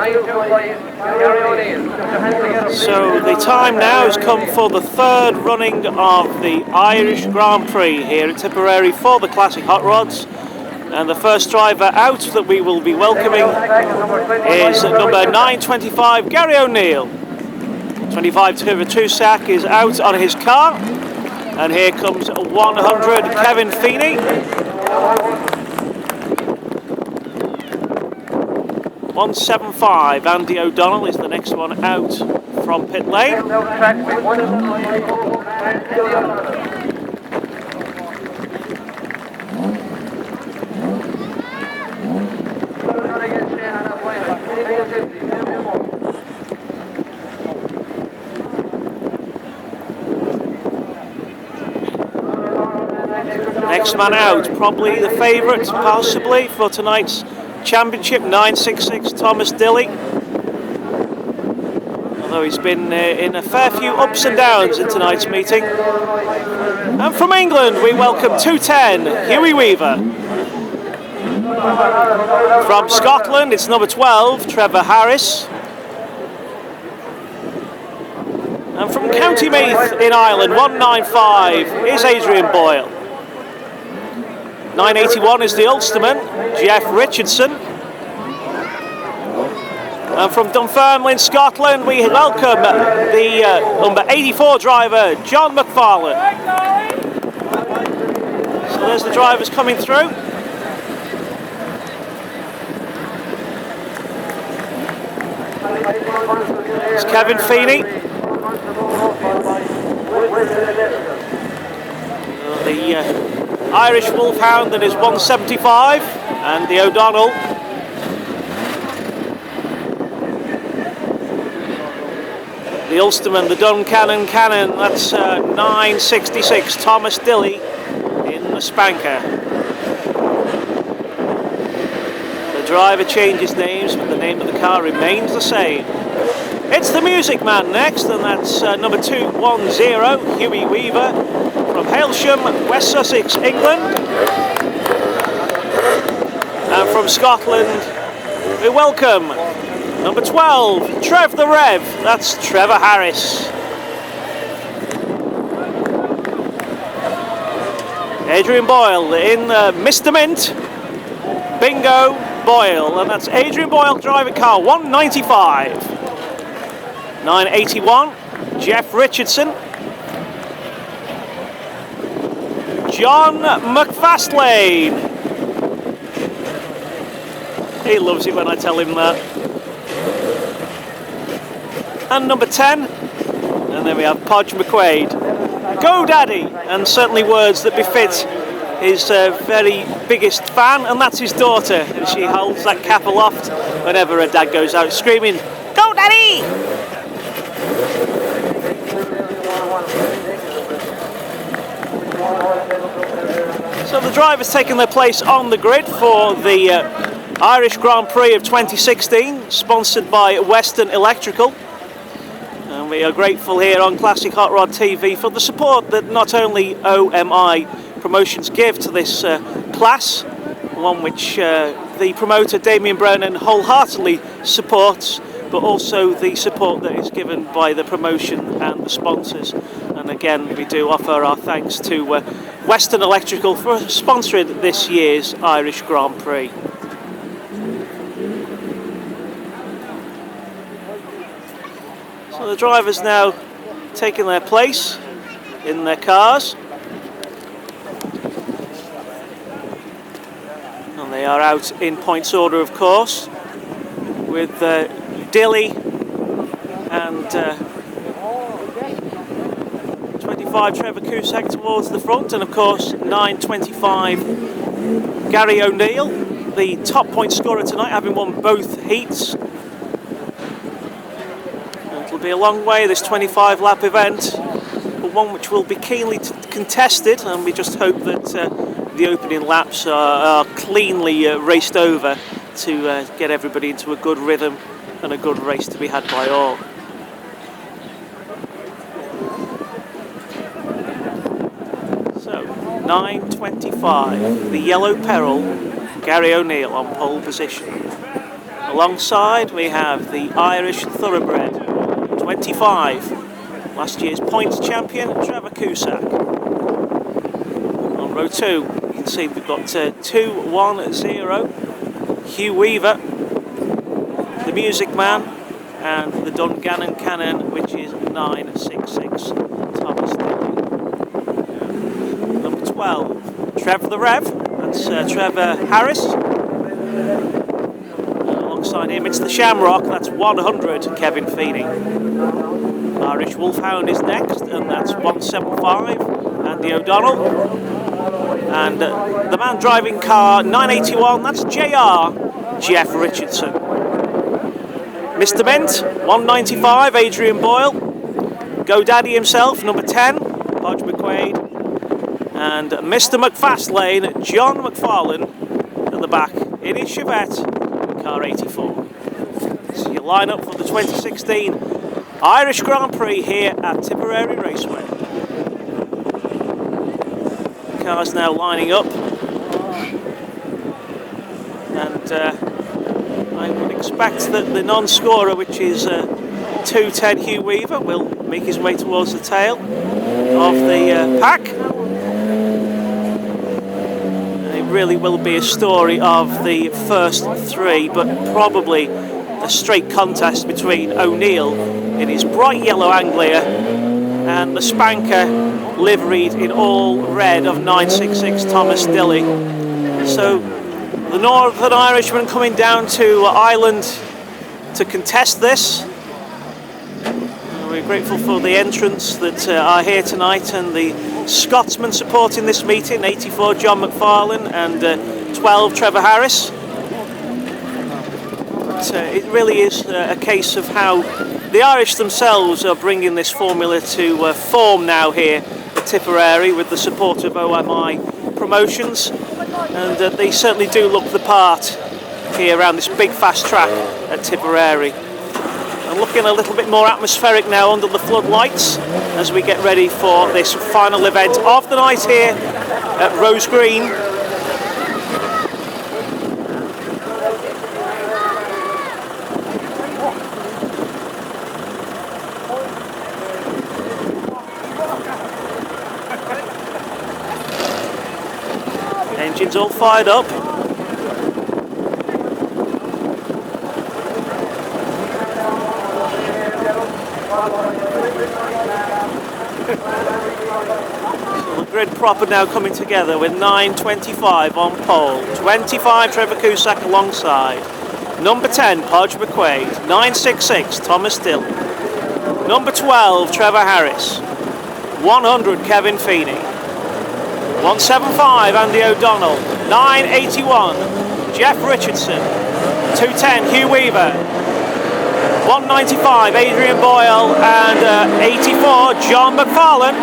So the time now has come for the third running of the Irish Grand Prix here at Tipperary for the Classic Hot Rods. And the first driver out that we will be welcoming is number 925, Gary O'Neill. 25 Trevor Tusak is out on his car. And here comes 100, Kevin Feeney. 175, Andy O'Donnell is the next one out from pit lane. Next man out, probably the favourite, possibly, for tonight's championship, 966 Thomas Dilly. Although he's been in a fair few ups and downs in tonight's meeting. And from England, we welcome 210, Hughie Weaver. From Scotland, it's number 12, Trevor Harris. And from County Meath in Ireland, 195 is Adrian Boyle. 981 is the Ulsterman, Jeff Richardson. And from Dunfermline, Scotland, we welcome the number 84 driver, John McFarlane. So there's the drivers coming through. It's Kevin Feeney. The Irish Wolfhound that is 175, and the O'Donnell. The Ulsterman, the Duncannon Cannon, that's 966, Thomas Dilly in the spanker. The driver changes names, but the name of the car remains the same. It's the Music Man next, and that's number 210, Hughie Weaver. From Hailsham, West Sussex, England. And from Scotland, we welcome number 12, Trev the Rev. That's Trevor Harris. Adrian Boyle in Mr. Mint, Bingo Boyle. And that's Adrian Boyle driving car, 195. 981, Jeff Richardson. John McFastlane. He loves it when I tell him that. And number 10. And then we have Podge McQuaid. Go Daddy! And certainly words that befit his very biggest fan, and that's his daughter. And she holds that cap aloft whenever her dad goes out screaming, Go Daddy! So the drivers taking their place on the grid for the Irish Grand Prix of 2016, sponsored by Western Electrical. And we are grateful here on Classic Hot Rod TV for the support that not only OMI Promotions give to this class, one which the promoter Damien Brennan wholeheartedly supports, but also the support that is given by the promotion and the sponsors. And again, we do offer our thanks to Western Electrical for sponsoring this year's Irish Grand Prix. So the drivers now taking their place in their cars. And they are out in points order, of course, with Dilly and 25 Trevor Cusack towards the front, and of course 925 Gary O'Neill, the top point scorer tonight, having won both heats. And it'll be a long way, this 25 lap event, but one which will be keenly contested, and we just hope that the opening laps are cleanly raced over to get everybody into a good rhythm and a good race to be had by all. So 925, the Yellow Peril, Gary O'Neill on pole position. Alongside we have the Irish Thoroughbred 25, last year's points champion Trevor Cusack. On row 2 you can see we've got 2-1-0 Hugh Weaver, the Music Man, and the Dungannon Cannon, which is 966 Thomas Dillon. Number 12 Trevor the Rev, that's Trevor Harris. Alongside him it's the Shamrock, that's 100 Kevin Feeney. Irish Wolfhound is next, and that's 175 Andy O'Donnell. And the man driving car 981, that's JR Jeff Richardson. Mr. Mint 195 Adrian Boyle. GoDaddy himself number 10 Hodge McQuaid. And Mr. McFastlane John McFarlane at the back in his Chevette car 84. So you line up for the 2016 Irish Grand Prix here at Tipperary Raceway. The car's now lining up, and I would expect that the non-scorer, which is 210 Hugh Weaver, will make his way towards the tail of the pack. It really will be a story of the first three, but probably a straight contest between O'Neill in his bright yellow Anglia and the Spanker liveried in all red of 966 Thomas Dilly. So the Northern Irishman coming down to Ireland to contest this. We're grateful for the entrants that are here tonight, and the Scotsman supporting this meeting, 84 John McFarlane and 12 Trevor Harris. It really is a case of how the Irish themselves are bringing this formula to form now here at Tipperary with the support of OMI Promotions, and they certainly do look the part here around this big fast track at Tipperary. And looking a little bit more atmospheric now under the floodlights as we get ready for this final event of the night here at Rose Green. Engines all fired up. So the grid proper now coming together with 9.25 on pole, 25 Trevor Cusack alongside, number 10 Hodge McQuaid, 966 Thomas Dillon, number 12 Trevor Harris, 100 Kevin Feeney, 175 Andy O'Donnell, 981 Jeff Richardson, 210 Hugh Weaver, 195 Adrian Boyle, and 84 John McFarlane.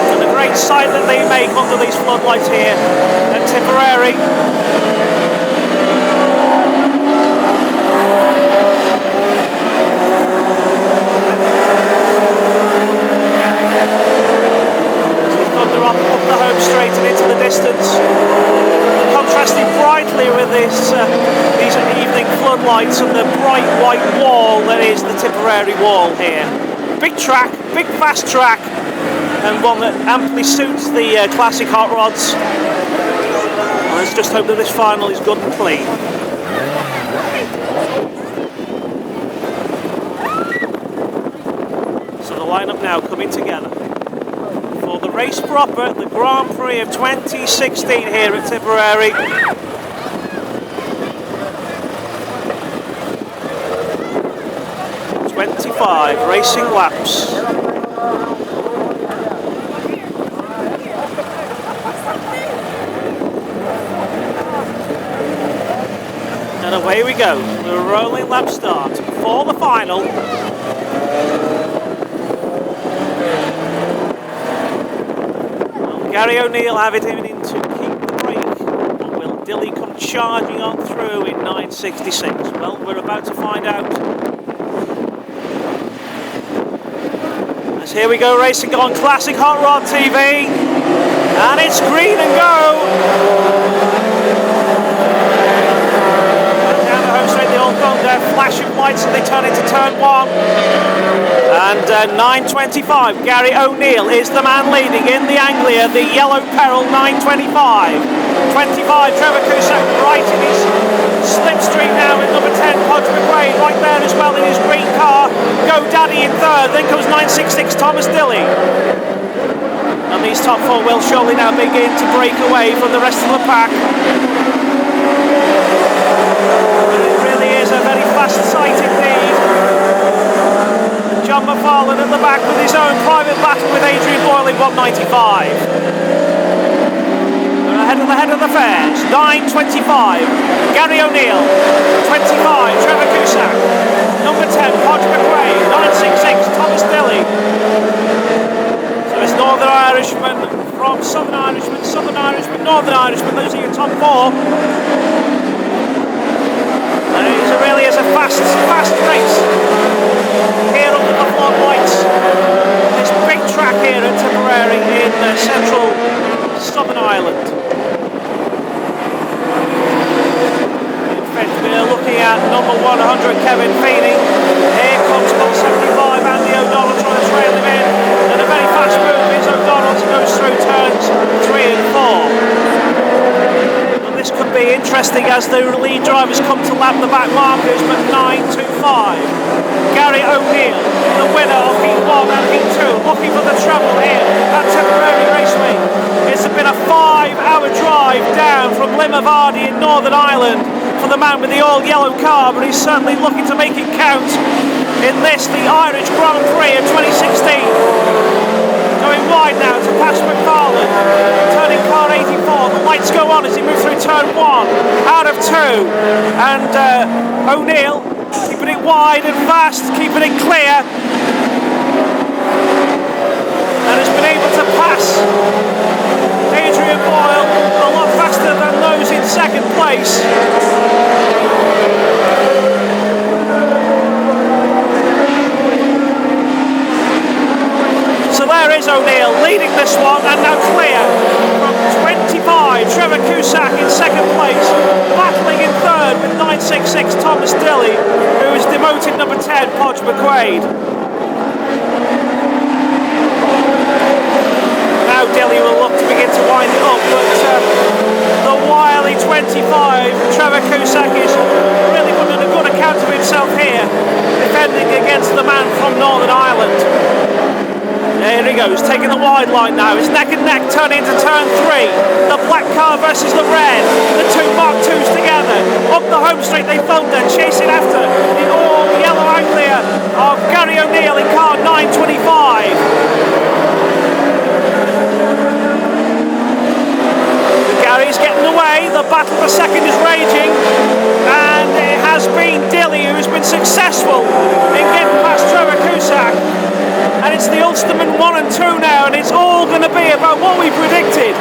And the great sight that they make under these floodlights here at Tipperary. Up the home straight and into the distance, contrasting brightly with these evening floodlights and the bright white wall that is the Tipperary wall here. Big track, big fast track, and one that amply suits the classic hot rods. Let's just hope that this final is good and clean. So the lineup now coming together for the race proper, the Grand Prix of 2016 here at Tipperary. "25 racing laps. And away we go, the rolling lap start for the final. Gary O'Neill have it in to keep the brake, but will Dilly come charging on through in 9.66? Well, we're about to find out. So here we go, racing on Classic Hot Rod TV, and it's green and go. Down the home straight, the old thunder, flashing lights, and they turn into turn one. And 9.25, Gary O'Neill is the man leading in the Anglia, the yellow peril, 9.25. 25, Trevor Cusack right in his slipstream now with number 10, Podge McQuaid, right there as well in his green car. Go Daddy in third, then comes 9.66, Thomas Dilley. And these top four will surely now begin to break away from the rest of the pack. And it really is a very fast sight indeed. John McFarlane at the back with his own private battle with Adrian Boyle in 195. Ahead of the fairs, 9.25, Gary O'Neill, 25, Trevor Cusack, number 10, Podge McQuaid, 9.66, Thomas Dilley. So it's Northern Irishman from Southern Irishman, Northern Irishman, those are your top four. And it really is a fast race here under the floodlights. This big track here at Tipperary in central Southern Ireland. We're looking at number 100, Kevin Feeney. Here comes 175, Andy O'Donnell trying to trail him in. And a very fast move is O'Donnell to go through turns 3 and 4. And this could be interesting as the lead drivers come to lap the back markers, but 9.25. Gary O'Neill, the winner of Heat 1 and Heat 2, looking for the treble here at Tipperary Raceway. It's been a 5-hour drive down from Limavady in Northern Ireland for the man with the all-yellow car, but he's certainly looking to make it count in this, the Irish Grand Prix of 2016. Going wide now to pass McFarlane, turning car 84, the lights go on as he moves through turn 1, out of 2, and O'Neill keeping it wide and fast, keeping it clear, and has been able to pass Adrian Boyle a lot faster than those in second place. So there is O'Neill leading this one, and now clear from 25, Trevor Cusack in second place, battling in third with 9.66 Thomas Dilley, who is demoted number 10, Podge McQuaid. Now Dilley will look to begin to wind it up, but the wily 25, Trevor Cusack, is really putting a good account of himself here, defending against the man from Northern Ireland. There he goes, taking the wide line now. It's neck and neck, turning into turn 3. The black car versus the red. The two Mark IIs together. Up the home straight they thunder, chasing after the all-yellow Anglia of Gary O'Neill in car 9.25. Gary's getting away, the battle for second is raging, and it has been Dilley who has been successful in getting past Trevor Cusack, and it's the Ulsterman 1 and 2 now, and it's all going to be about what we predicted.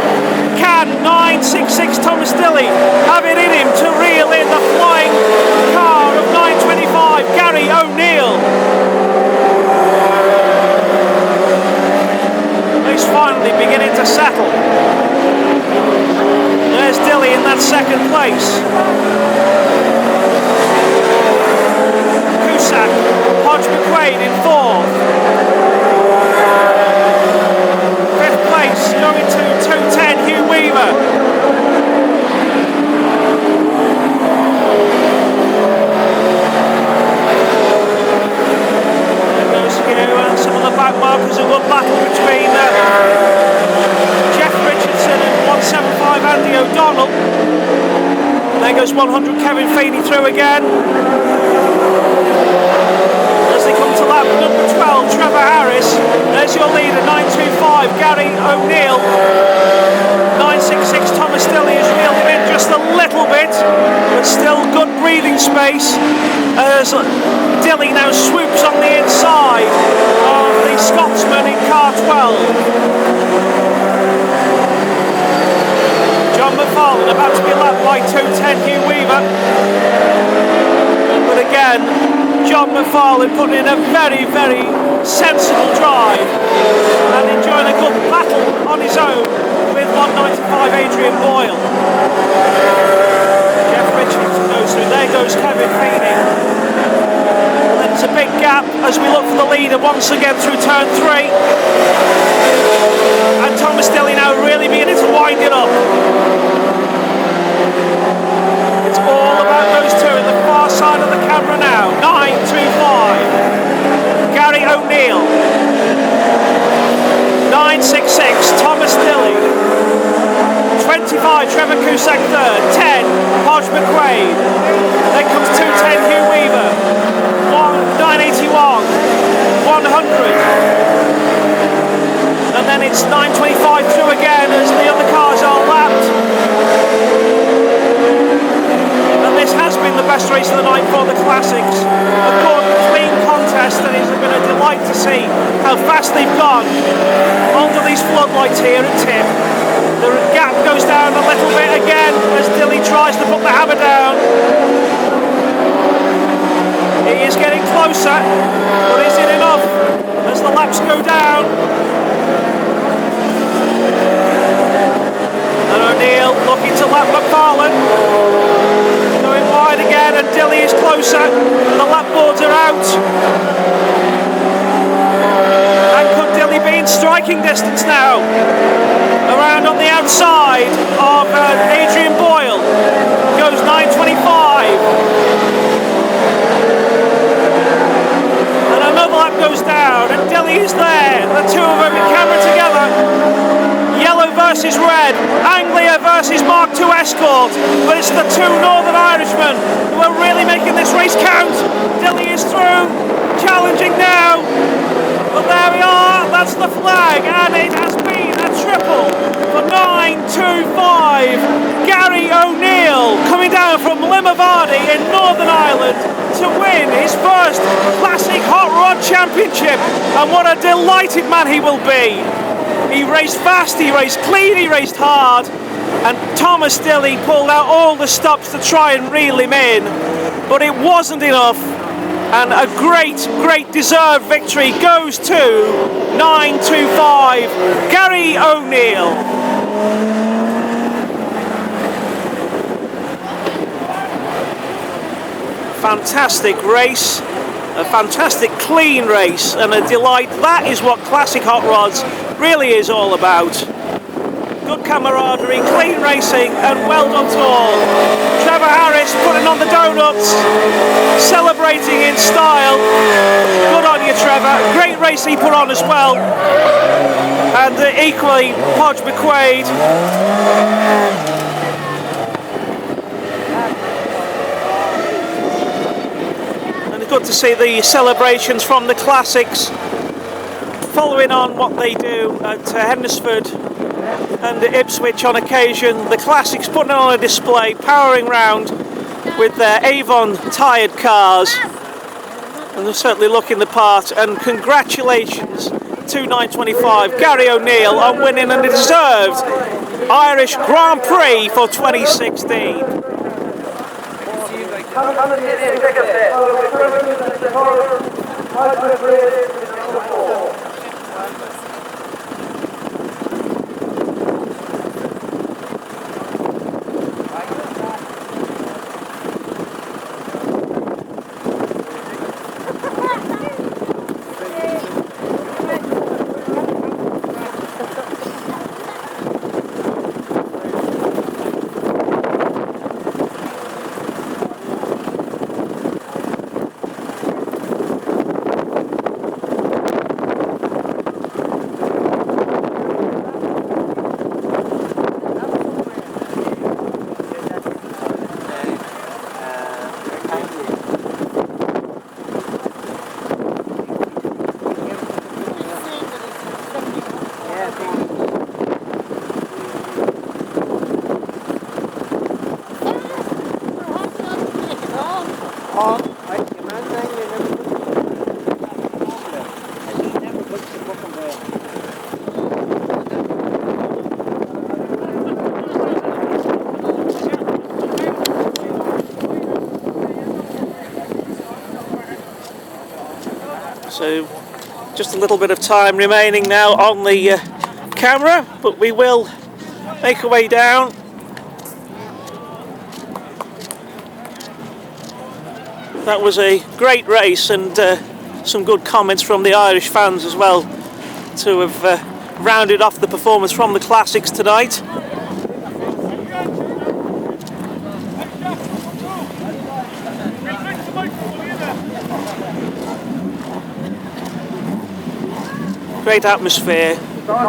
Can 9.66 Thomas Dilley have it in him to reel in the flying car of 9.25 Gary O'Neill? He's finally beginning to settle. There's Dilley in that second place. Cusack, Podge McQuaid in fourth. Fifth place going to 210 Hugh Weaver. There goes Hugh, and some of the back markers, a good battle between Jeff Richardson and 175 Andy O'Donnell. There goes 100 Kevin Feeney through again. As they come to lap number 12, Trevor Harris. There's your leader, 9.25 Gary O'Neill. 9.66 Thomas Dilley has reeled him in just a little bit, but still good breathing space as Dilley now swoops on the inside of the Scotsman in car 12. John McFarlane about to be lapped by 210 Hugh Weaver, but again John McFarlane putting in a very, very sensible drive and enjoying a good battle on his own with 195 Adrian Boyle. Jeff Richards goes through, there goes Kevin Feeney. And then it's a big gap as we look for the leader once again through turn 3. And Thomas Dilley now really beginning to wind it up. It's all about those two in the far side of the camera now. 9.25. Gary O'Neill. 9.66. Thomas Dilley. 25. Trevor Cusack third. 10. Podge McQuaid. Then comes 2.10. Hugh Weaver. 9.81. 100. And then it's 9.25 through again as the other cars are lapped. And this has been the best race of the night for the Classics. A good, clean contest, and it's been a delight to see how fast they've gone under these floodlights here at Tip. The gap goes down a little bit again as Dilley tries to put the hammer down. He is getting closer, but is it enough as the laps go down? And O'Neill looking to lap McFarlane. Going wide again, and Dilley is closer. The lap boards are out. And could Dilley be in striking distance now? Around on the outside of Adrian Boyle. Goes 9.25. And another lap goes down, and Dilley is there. The two of them in camera together. Yellow versus red, Anglia versus Mark II Escort, but it's the two Northern Irishmen who are really making this race count. Dilley is through, challenging now, but there we are, that's the flag, and it has been a triple for 9.25. Gary O'Neill coming down from Limavady in Northern Ireland to win his first Classic Hot Rod Championship, and what a delighted man he will be. He raced fast, he raced clean, he raced hard, and Thomas Dilley pulled out all the stops to try and reel him in, but it wasn't enough, and a great deserved victory goes to 9.25 Gary O'Neill. Fantastic race. A fantastic clean race and a delight. That is what Classic Hot Rods really is all about. Good camaraderie, clean racing, and well done to all. Trevor Harris putting on the donuts, celebrating in style. Good on you, Trevor. Great race he put on as well. And equally, Podge McQuaid. Good to see the celebrations from the Classics following on what they do at Hendersford and Ipswich on occasion. The Classics putting on a display, powering round with their Avon tired cars, and they're certainly looking the part. And congratulations to 9.25 Gary O'Neill on winning a deserved Irish Grand Prix for 2016. So just a little bit of time remaining now on the camera, but we will make our way down. That was a great race, and some good comments from the Irish fans as well to have rounded off the performance from the classics tonight. Great atmosphere,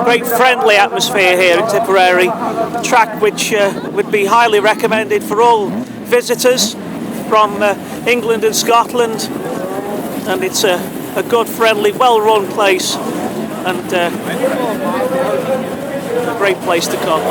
great friendly atmosphere here in Tipperary. A track which would be highly recommended for all visitors from England and Scotland, and it's a good, friendly, well-run place, and a great place to come.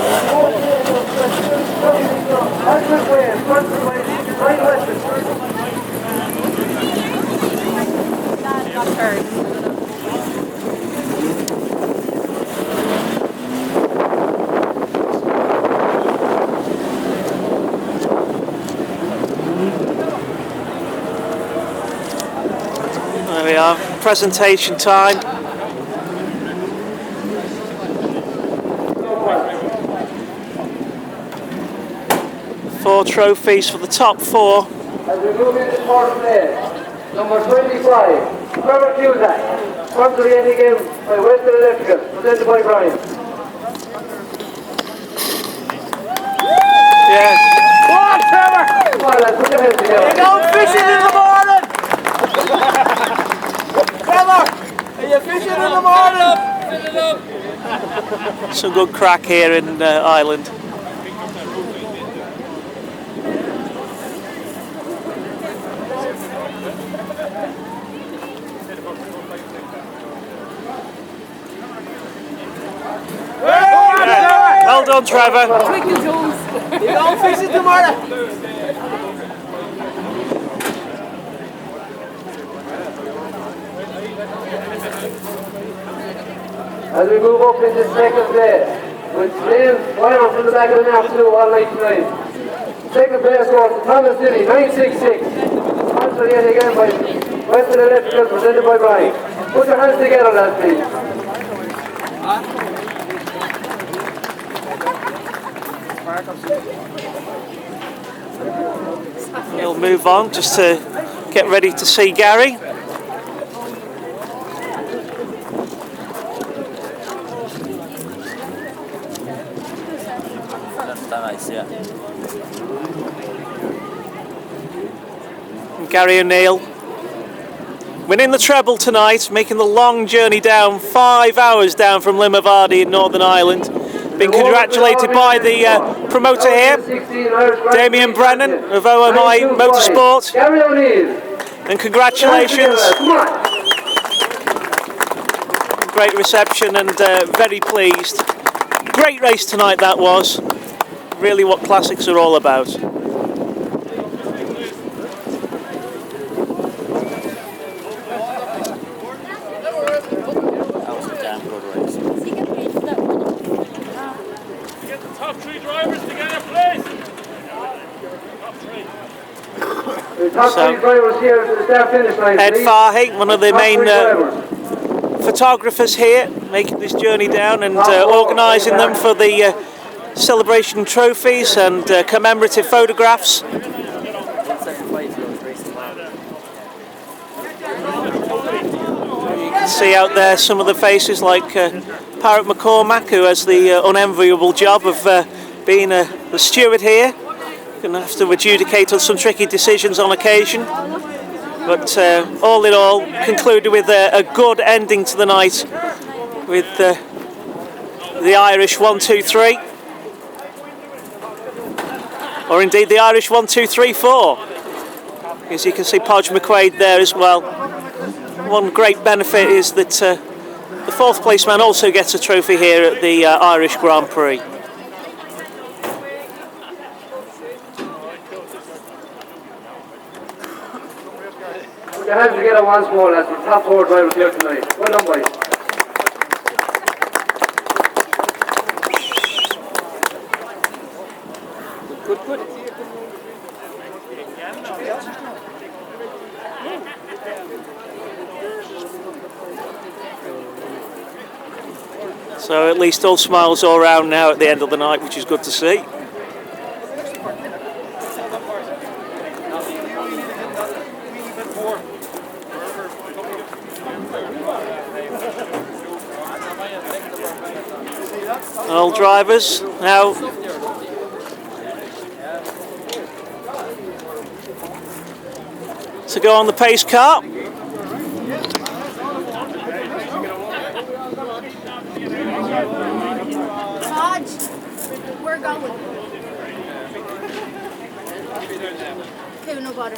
There we are, presentation time. Four trophies for the top four. As we move into fourth place, number 25, Trevor Cusack, sponsoring again by Western Electrical, presented by Brian. Yeah. Come on, Trevor! Come on, lads, put your hands together. You're going fishing in the morning! Trevor! Are you fishing in the morning? Some good crack here in Ireland. Well done, Trevor. You're going fishing tomorrow? As we move up into second place, with Liam Wyron from the back of the map too, all night tonight. Second place goes to Thomas City, 966. Sponsored yet again by Western Electrical, presented by Brian. Put your hands together, lads, please. We'll move on just to get ready to see Gary. And Gary O'Neill winning the treble tonight, making the long journey down, 5 hours down from Limavady in Northern Ireland. Being congratulated by the promoter here, Damien Brennan of OMI Motorsport. And congratulations. Great reception, and very pleased. Great race tonight that was. Really what classics are all about. So, Ed Farhay, one of the main photographers here, making this journey down and organising them for the celebration trophies and commemorative photographs. You can see out there some of the faces like Parrot McCormack, who has the unenviable job of being the steward here. Going to have to adjudicate on some tricky decisions on occasion, but all in all concluded with a good ending to the night with the Irish 1-2-3, or indeed the Irish 1-2-3-4, as you can see Podge McQuaid there as well. One great benefit is that the fourth place man also gets a trophy here at the Irish Grand Prix. Put your hands together once more, lads. The top four drivers here tonight. Well done, boys. Good. So at least all smiles all around now at the end of the night, which is good to see. All drivers now to go on the pace car. We're going. Okay, no butter.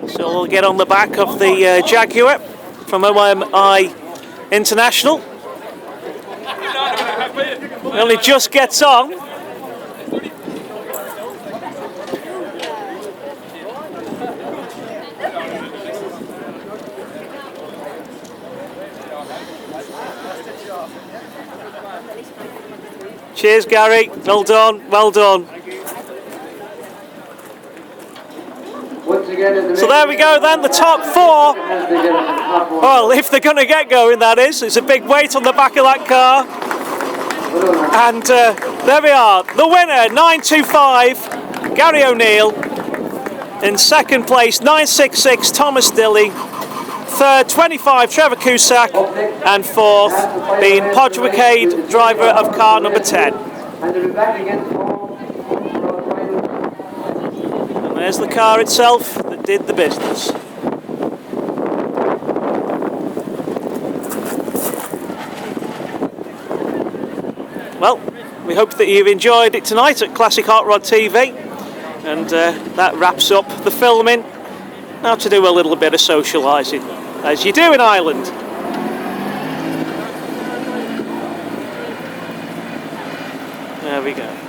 So we'll get on the back of the Jaguar from OMI International. It only just gets on. Cheers, Gary. Well done. Well done. So there we go then, the top four. Well, if they're going to get going, that is. It's a big weight on the back of that car. And there we are. The winner, 925, Gary O'Neill. In second place, 966, Thomas Dilly. Third, 25, Trevor Cusack. And fourth, being Podrick driver of car number 10. And there's the car itself that did the business. Well, we hope that you've enjoyed it tonight at Classic Hot Rod TV. And that wraps up the filming. Now to do a little bit of socialising, as you do in Ireland. There we go.